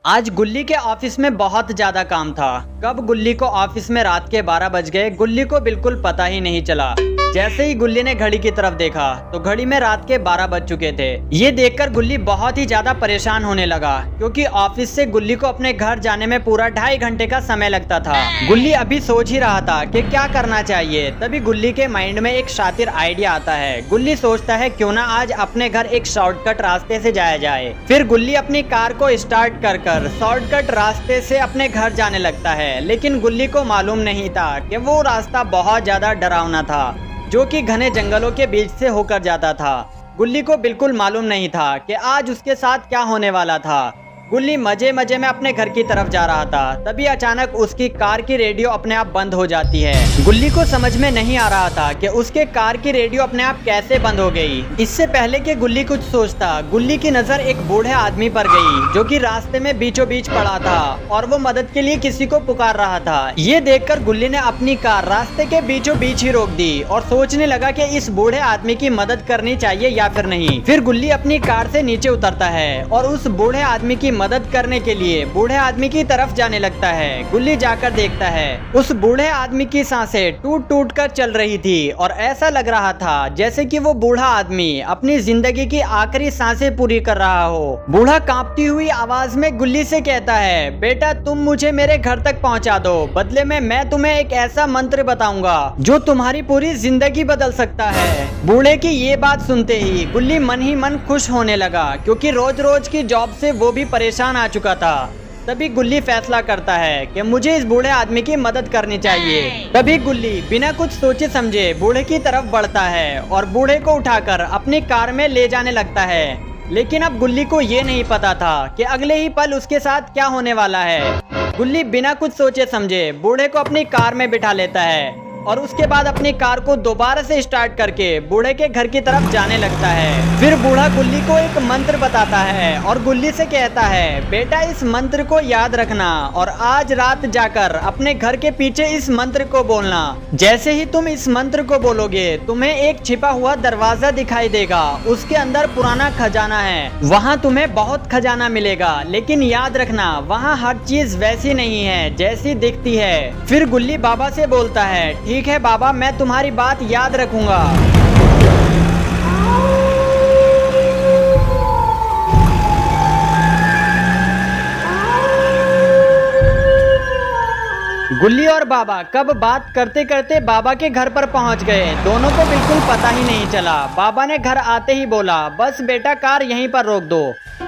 आज गुल्ली के ऑफिस में बहुत ज्यादा काम था। कब गुल्ली को ऑफिस में रात के 12 बज गए, गुल्ली को बिल्कुल पता ही नहीं चला। जैसे ही गुल्ली ने घड़ी की तरफ देखा तो घड़ी में रात के 12 बज चुके थे। ये देखकर गुल्ली बहुत ही ज्यादा परेशान होने लगा, क्योंकि ऑफिस से गुल्ली को अपने घर जाने में पूरा 2.5 घंटे का समय लगता था। गुल्ली अभी सोच ही रहा था कि क्या करना चाहिए, तभी गुल्ली के माइंड में एक शातिर आइडिया आता है। गुल्ली सोचता है क्यों ना आज अपने घर एक शॉर्टकट रास्ते से जाया जाए। फिर गुल्ली अपनी कार को स्टार्ट कर शॉर्टकट रास्ते से अपने घर जाने लगता है, लेकिन गुल्ली को मालूम नहीं था कि वो रास्ता बहुत ज्यादा डरावना था, जो कि घने जंगलों के बीच से होकर जाता था। गुल्ली को बिल्कुल मालूम नहीं था कि आज उसके साथ क्या होने वाला था। गुल्ली मजे मजे में अपने घर की तरफ जा रहा था, तभी अचानक उसकी कार की रेडियो अपने आप बंद हो जाती है। गुल्ली को समझ में नहीं आ रहा था कि उसके कार की रेडियो अपने आप कैसे बंद हो गई। इससे पहले कि गुल्ली कुछ सोचता, गुल्ली की नजर एक बूढ़े आदमी पर गई, जो कि रास्ते में बीचों बीच पड़ा था और वो मदद के लिए किसी को पुकार रहा था। ये देखकर गुल्ली ने अपनी कार रास्ते के बीचों बीच ही रोक दी और सोचने लगा कि इस बूढ़े आदमी की मदद करनी चाहिए या फिर नहीं। फिर गुल्ली अपनी कार से नीचे उतरता है और उस बूढ़े आदमी की मदद करने के लिए बूढ़े आदमी की तरफ जाने लगता है। गुल्ली जाकर देखता है उस बूढ़े आदमी की सांसें टूट टूट कर चल रही थी और ऐसा लग रहा था जैसे कि वो बूढ़ा आदमी अपनी जिंदगी की आखिरी सांसें पूरी कर रहा हो। बूढ़ा कांपती हुई आवाज में गुल्ली से कहता है, बेटा तुम मुझे मेरे घर तक पहुंचा दो, बदले में मैं तुम्हें एक ऐसा मंत्र बताऊंगा जो तुम्हारी पूरी जिंदगी बदल सकता है। बूढ़े की ये बात सुनते ही गुल्ली मन ही मन खुश होने लगा, क्योंकि रोज रोज की जॉब से वो भी परेशान आ चुका था। तभी गुल्ली फैसला करता है कि मुझे इस बूढ़े आदमी की मदद करनी चाहिए। तभी गुल्ली बिना कुछ सोचे समझे बूढ़े की तरफ बढ़ता है और बूढ़े को उठाकर अपनी कार में ले जाने लगता है। लेकिन अब गुल्ली को ये नहीं पता था कि अगले ही पल उसके साथ क्या होने वाला है। गुल्ली बिना कुछ सोचे समझे बूढ़े को अपनी कार में बिठा लेता है और उसके बाद अपनी कार को दोबारा से स्टार्ट करके बूढ़े के घर की तरफ जाने लगता है। फिर बूढ़ा गुल्ली को एक मंत्र बताता है और गुल्ली से कहता है, बेटा इस मंत्र को याद रखना और आज रात जाकर अपने घर के पीछे इस मंत्र को बोलना। जैसे ही तुम इस मंत्र को बोलोगे तुम्हें एक छिपा हुआ दरवाजा दिखाई देगा, उसके अंदर पुराना खजाना है। वहाँ तुम्हें बहुत खजाना मिलेगा, लेकिन याद रखना वहाँ हर चीज वैसी नहीं है जैसी दिखती है। फिर गुल्ली बाबा से बोलता है, ठीक है बाबा, मैं तुम्हारी बात याद रखूंगा। गुल्ली और बाबा कब बात करते करते बाबा के घर पर पहुंच गए। दोनों को बिल्कुल पता ही नहीं चला। बाबा ने घर आते ही बोला, बस बेटा कार यहीं पर रोक दो।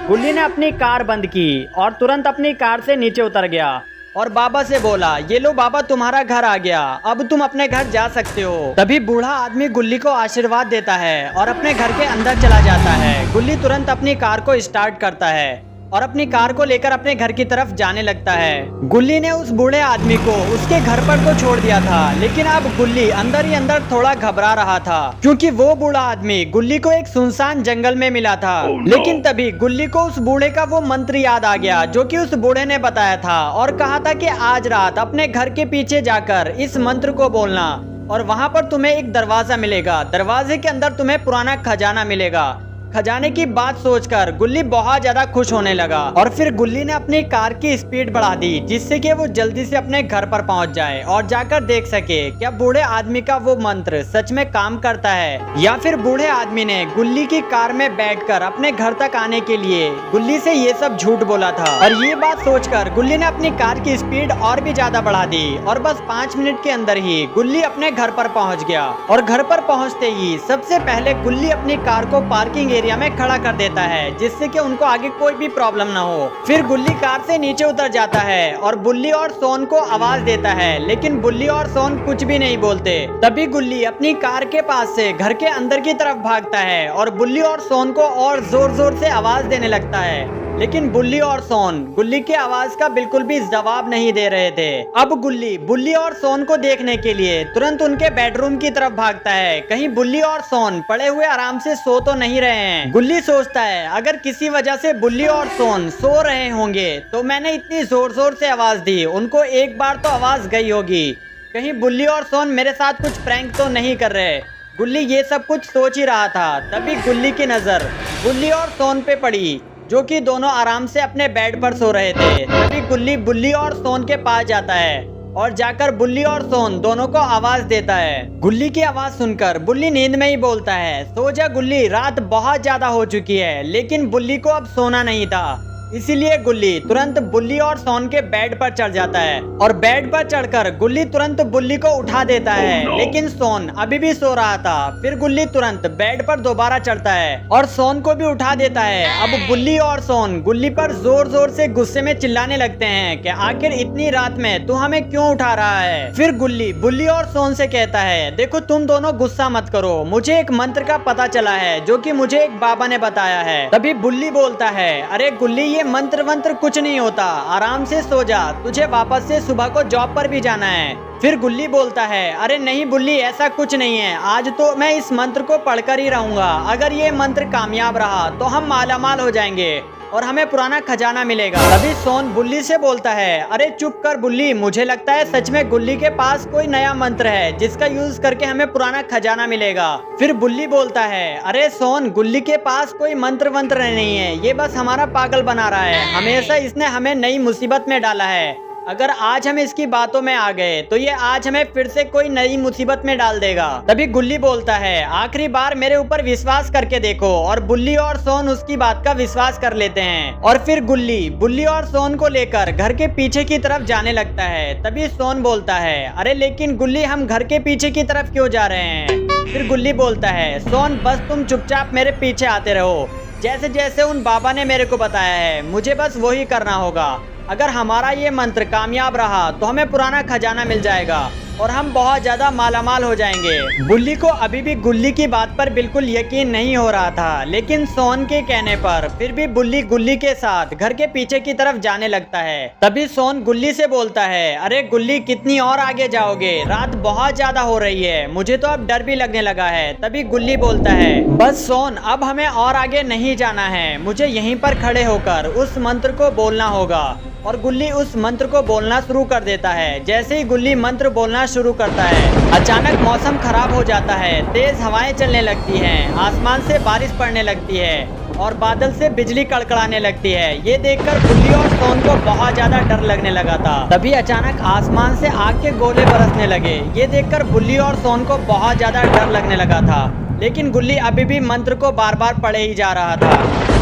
गुल्ली ने अपनी कार बंद की और तुरंत अपनी कार से नीचे उतर गया और बाबा से बोला, ये लो बाबा तुम्हारा घर आ गया, अब तुम अपने घर जा सकते हो। तभी बूढ़ा आदमी गुल्ली को आशीर्वाद देता है और अपने घर के अंदर चला जाता है। गुल्ली तुरंत अपनी कार को स्टार्ट करता है और अपनी कार को लेकर अपने घर की तरफ जाने लगता है। गुल्ली ने उस बूढ़े आदमी को उसके घर पर तो छोड़ दिया था, लेकिन अब गुल्ली अंदर ही अंदर थोड़ा घबरा रहा था, क्योंकि वो बूढ़ा आदमी गुल्ली को एक सुनसान जंगल में मिला था। लेकिन तभी गुल्ली को उस बूढ़े का वो मंत्र याद आ गया, जो कि उस बूढ़े ने बताया था और कहा था कि आज रात अपने घर के पीछे जाकर इस मंत्र को बोलना और वहाँ पर तुम्हें एक दरवाजा मिलेगा। दरवाजे के अंदर तुम्हें पुराना खजाना मिलेगा। खजाने की बात सोचकर गुल्ली बहुत ज्यादा खुश होने लगा और फिर गुल्ली ने अपनी कार की स्पीड बढ़ा दी, जिससे कि वो जल्दी से अपने घर पर पहुंच जाए और जाकर देख सके क्या बूढ़े आदमी का वो मंत्र सच में काम करता है या फिर बूढ़े आदमी ने गुल्ली की कार में बैठकर अपने घर तक आने के लिए गुल्ली से ये सब झूठ बोला था। और ये बात सोचकर गुल्ली ने अपनी कार की स्पीड और भी ज्यादा बढ़ा दी और बस 5 मिनट के अंदर ही गुल्ली अपने घर पर पहुँच गया। और घर पर पहुँचते ही सबसे पहले गुल्ली अपनी कार को पार्किंग में खड़ा कर देता है, जिससे कि उनको आगे कोई भी प्रॉब्लम ना हो। फिर गुल्ली कार से नीचे उतर जाता है और बुल्ली और सोन को आवाज देता है, लेकिन बुल्ली और सोन कुछ भी नहीं बोलते। तभी गुल्ली अपनी कार के पास से घर के अंदर की तरफ भागता है और बुल्ली और सोन को और जोर जोर से आवाज देने लगता है, लेकिन बुल्ली और सोन गुल्ली की आवाज का बिल्कुल भी जवाब नहीं दे रहे थे। अब गुल्ली बुल्ली और सोन को देखने के लिए तुरंत उनके बेडरूम की तरफ भागता है, कहीं बुल्ली और सोन पड़े हुए आराम से सो तो नहीं रहे हैं। गुल्ली सोचता है अगर किसी वजह से बुल्ली और सोन सो रहे होंगे तो मैंने इतनी जोर जोर से आवाज दी, उनको एक बार तो आवाज गई होगी, कहीं बुल्ली और सोन मेरे साथ कुछ प्रैंक तो नहीं कर रहे। गुल्ली ये सब कुछ सोच ही रहा था, तभी गुल्ली की नजर बुल्ली और सोन पे पड़ी। जो कि दोनों आराम से अपने बेड पर सो रहे थे। तभी गुल्ली बुल्ली और सोन के पास जाता है और जाकर बुल्ली और सोन दोनों को आवाज देता है। गुल्ली की आवाज सुनकर बुल्ली नींद में ही बोलता है, सो जा गुल्ली, रात बहुत ज्यादा हो चुकी है। लेकिन बुल्ली को अब सोना नहीं था, इसीलिए गुल्ली तुरंत बुल्ली और सोन के बेड पर चढ़ जाता है और बेड पर चढ़कर गुल्ली तुरंत बुल्ली को उठा देता है। लेकिन सोन अभी भी सो रहा था। फिर गुल्ली तुरंत बेड पर दोबारा चढ़ता है और सोन को भी उठा देता है। अब बुल्ली और सोन गुल्ली पर जोर जोर से गुस्से में चिल्लाने लगते हैं कि आखिर इतनी रात में तू हमें क्यों उठा रहा है। फिर गुल्ली बुल्ली और सोन से कहता है, देखो तुम दोनों गुस्सा मत करो, मुझे एक मंत्र का पता चला है जो कि मुझे एक बाबा ने बताया है। तभी बुल्ली बोलता है, अरे गुल्ली ये मंत्र वंत्र कुछ नहीं होता, आराम से सो जा, तुझे वापस से सुबह को जॉब पर भी जाना है। फिर गुल्ली बोलता है, अरे नहीं बुल्ली, ऐसा कुछ नहीं है, आज तो मैं इस मंत्र को पढ़कर ही रहूंगा। अगर ये मंत्र कामयाब रहा तो हम मालामाल हो जाएंगे और हमें पुराना खजाना मिलेगा। तभी सोन बुल्ली से बोलता है, अरे चुप कर बुल्ली, मुझे लगता है सच में गुल्ली के पास कोई नया मंत्र है जिसका यूज करके हमें पुराना खजाना मिलेगा। फिर बुल्ली बोलता है, अरे सोन, गुल्ली के पास कोई मंत्र वंत्र नहीं है, ये बस हमारा पागल बना रहा है, हमेशा इसने हमें नई मुसीबत में डाला है। अगर आज हम इसकी बातों में आ गए तो ये आज हमें फिर से कोई नई मुसीबत में डाल देगा। तभी गुल्ली बोलता है, आखिरी बार मेरे ऊपर विश्वास करके देखो। और बुल्ली और सोन उसकी बात का विश्वास कर लेते हैं और फिर गुल्ली बुल्ली और सोन को लेकर घर के पीछे की तरफ जाने लगता है। तभी सोन बोलता है, अरे लेकिन गुल्ली, हम घर के पीछे की तरफ क्यों जा रहे हैं। फिर गुल्ली बोलता है, सोन बस तुम चुपचाप मेरे पीछे आते रहो, जैसे जैसे उन बाबा ने मेरे को बताया है मुझे बस वही करना होगा। अगर हमारा ये मंत्र कामयाब रहा तो हमें पुराना खजाना मिल जाएगा और हम बहुत ज्यादा मालामाल हो जाएंगे। बुल्ली को अभी भी गुल्ली की बात पर बिल्कुल यकीन नहीं हो रहा था, लेकिन सोन के कहने पर फिर भी बुल्ली गुल्ली के साथ घर के पीछे की तरफ जाने लगता है। तभी सोन गुल्ली से बोलता है, अरे गुल्ली, कितनी और आगे जाओगे, रात बहुत ज्यादा हो रही है, मुझे तो अब डर भी लगने लगा है। तभी गुल्ली बोलता है, बस सोन, अब हमें और आगे नहीं जाना है, मुझे यहीं पर खड़े होकर उस मंत्र को बोलना होगा। और गुल्ली उस मंत्र को बोलना शुरू कर देता है। जैसे ही गुल्ली मंत्र बोलना शुरू करता है, अचानक मौसम खराब हो जाता है, तेज हवाएं चलने लगती हैं, आसमान से बारिश पड़ने लगती है और बादल से बिजली कड़कड़ाने लगती है। ये देखकर गुल्ली और सोन को बहुत ज्यादा डर लगने लगा था। तभी अचानक आसमान से आग के गोले बरसने लगे। ये देखकर गुल्ली और सोन को बहुत ज्यादा डर लगने लगा था, लेकिन गुल्ली अभी भी मंत्र को बार बार पढ़े ही जा रहा था।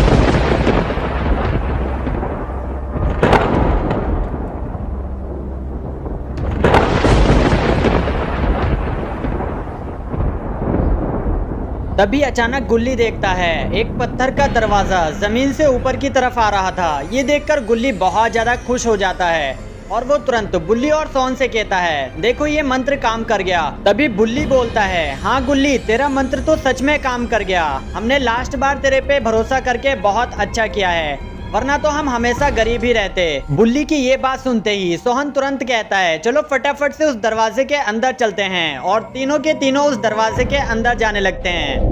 तभी अचानक गुल्ली देखता है एक पत्थर का दरवाजा जमीन से ऊपर की तरफ आ रहा था। ये देखकर गुल्ली बहुत ज्यादा खुश हो जाता है और वो तुरंत बुल्ली और सोन से कहता है, देखो ये मंत्र काम कर गया। तभी बुल्ली बोलता है, हाँ गुल्ली, तेरा मंत्र तो सच में काम कर गया, हमने लास्ट बार तेरे पे भरोसा करके बहुत अच्छा किया है, वरना तो हम हमेशा गरीब ही रहते। बुल्ली की ये बात सुनते ही सोहन तुरंत कहता है, चलो फटाफट से उस दरवाजे के अंदर चलते हैं। और तीनों के तीनों उस दरवाजे के अंदर जाने लगते हैं।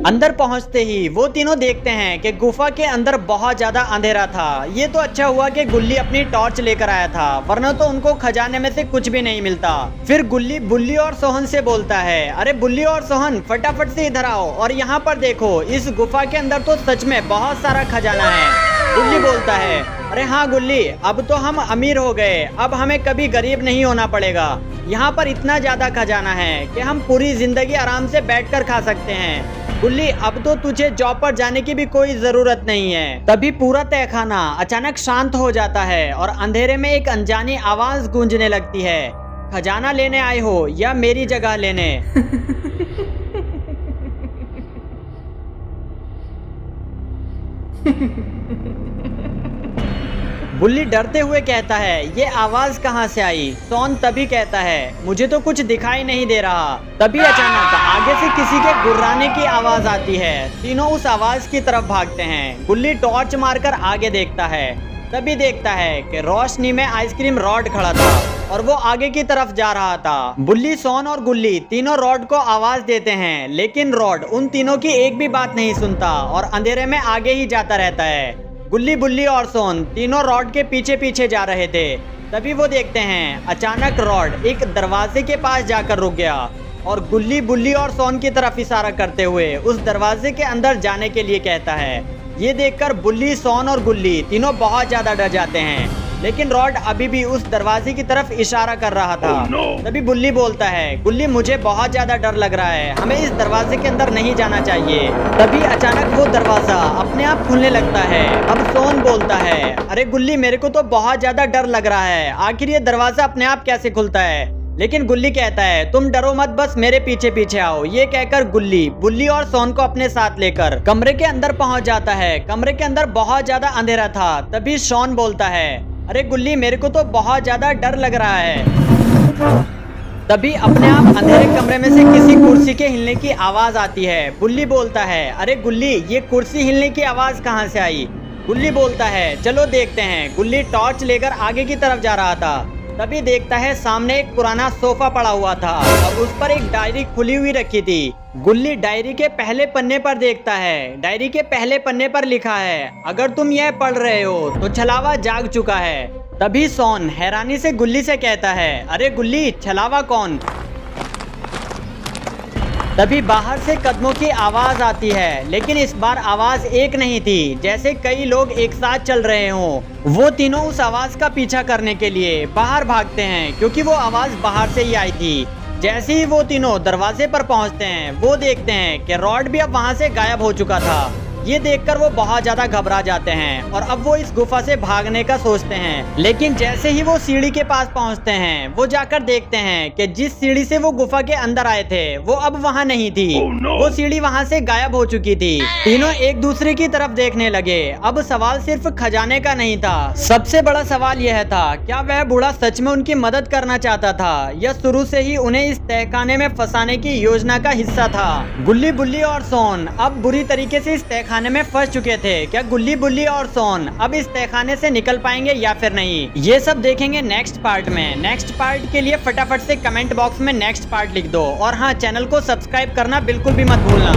अंदर पहुंचते ही वो तीनों देखते हैं कि गुफा के अंदर बहुत ज्यादा अंधेरा था। ये तो अच्छा हुआ कि गुल्ली अपनी टॉर्च लेकर आया था, वरना तो उनको खजाने में से कुछ भी नहीं मिलता। फिर गुल्ली बुल्ली और सोहन से बोलता है, अरे बुल्ली और सोहन, फटाफट से इधर आओ और यहाँ पर देखो, इस गुफा के अंदर तो सच में बहुत सारा खजाना है। गुल्ली बोलता है, अरे हाँ गुल्ली, अब तो हम अमीर हो गए, अब हमें कभी गरीब नहीं होना पड़ेगा। यहाँ पर इतना ज्यादा खजाना है कि हम पूरी जिंदगी आराम से बैठकर खा सकते हैं। गुल्ली, अब तो तुझे जॉब पर जाने की भी कोई जरूरत नहीं है। तभी पूरा तहखाना अचानक शांत हो जाता है और अंधेरे में एक अनजानी आवाज गूंजने लगती है, खजाना लेने आए हो या मेरी जगह लेने। बुल्ली डरते हुए कहता है, ये आवाज कहाँ से आई। सोन तभी कहता है, मुझे तो कुछ दिखाई नहीं दे रहा। तभी अचानक आगे से किसी के गुर्राने की आवाज आती है। तीनों उस आवाज की तरफ भागते हैं। गुल्ली टॉर्च मारकर आगे देखता है, तभी देखता है कि रोशनी में आइसक्रीम रॉड खड़ा था और वो आगे की तरफ जा रहा था। बुल्ली, सोन और गुल्ली तीनों रॉड को आवाज देते हैं, लेकिन रॉड उन तीनों की एक भी बात नहीं सुनता और अंधेरे में आगे ही जाता रहता है। गुल्ली बुल्ली और सोन तीनों रॉड के पीछे पीछे जा रहे थे। तभी वो देखते हैं अचानक रॉड एक दरवाजे के पास जाकर रुक गया और गुल्ली बुल्ली और सोन की तरफ इशारा करते हुए उस दरवाजे के अंदर जाने के लिए कहता है। ये देखकर बुल्ली, सोन और गुल्ली तीनों बहुत ज्यादा डर जाते हैं, लेकिन रॉड अभी भी उस दरवाजे की तरफ इशारा कर रहा था। तभी बुल्ली बोलता है, गुल्ली मुझे बहुत ज्यादा डर लग रहा है, हमें इस दरवाजे के अंदर नहीं जाना चाहिए। तभी अचानक वो दरवाजा अपने आप खुलने लगता है। अब सोन बोलता है, अरे गुल्ली मेरे को तो बहुत ज्यादा डर लग रहा है, आखिर ये दरवाजा अपने आप कैसे खुलता है। लेकिन गुल्ली कहता है, तुम डरो मत, बस मेरे पीछे पीछे आओ। ये कहकर गुल्ली बुल्ली और सोन को अपने साथ लेकर कमरे के अंदर पहुंच जाता है। कमरे के अंदर बहुत ज्यादा अंधेरा था। तभी सोन बोलता है, अरे गुल्ली मेरे को तो बहुत ज्यादा डर लग रहा है। तभी अपने आप अंधेरे कमरे में से किसी कुर्सी के हिलने की आवाज आती है। बुल्ली बोलता है, अरे गुल्ली ये कुर्सी हिलने की आवाज कहाँ से आई। गुल्ली बोलता है, चलो देखते हैं। गुल्ली टॉर्च लेकर आगे की तरफ जा रहा था। तभी देखता है सामने एक पुराना सोफा पड़ा हुआ था और उस पर एक डायरी खुली हुई रखी थी। गुल्ली डायरी के पहले पन्ने पर देखता है। डायरी के पहले पन्ने पर लिखा है, अगर तुम यह पढ़ रहे हो तो छलावा जाग चुका है। तभी सोन हैरानी से गुल्ली से कहता है, अरे गुल्ली छलावा कौन। तभी बाहर से कदमों की आवाज आती है, लेकिन इस बार आवाज एक नहीं थी, जैसे कई लोग एक साथ चल रहे हों। वो तीनों उस आवाज का पीछा करने के लिए बाहर भागते हैं, क्योंकि वो आवाज बाहर से ही आई थी। जैसे ही वो तीनों दरवाजे पर पहुंचते हैं, वो देखते हैं कि रॉड भी अब वहां से गायब हो चुका था। ये देखकर वो बहुत ज्यादा घबरा जाते हैं और अब वो इस गुफा से भागने का सोचते हैं। लेकिन जैसे ही वो सीढ़ी के पास पहुंचते हैं, वो जाकर देखते हैं कि जिस सीढ़ी से वो गुफा के अंदर आए थे वो अब वहां नहीं थी। वो सीढ़ी वहां से गायब हो चुकी थी। तीनों एक दूसरे की तरफ देखने लगे। अब सवाल सिर्फ खजाने का नहीं था, सबसे बड़ा सवाल यह था, क्या वह बूढ़ा सच में उनकी मदद करना चाहता था या शुरू से ही उन्हें इस तहखाने में फंसाने की योजना का हिस्सा था। गुल्ली, बुल्ली और सोन अब बुरी तरीके से इस तहखाने में फंस चुके थे। क्या गुल्ली, बुल्ली और सोन अब इस तहखाने से निकल पाएंगे या फिर नहीं, ये सब देखेंगे नेक्स्ट पार्ट में। नेक्स्ट पार्ट के लिए फटाफट से कमेंट बॉक्स में नेक्स्ट पार्ट लिख दो और हाँ, चैनल को सब्सक्राइब करना बिल्कुल भी मत भूलना।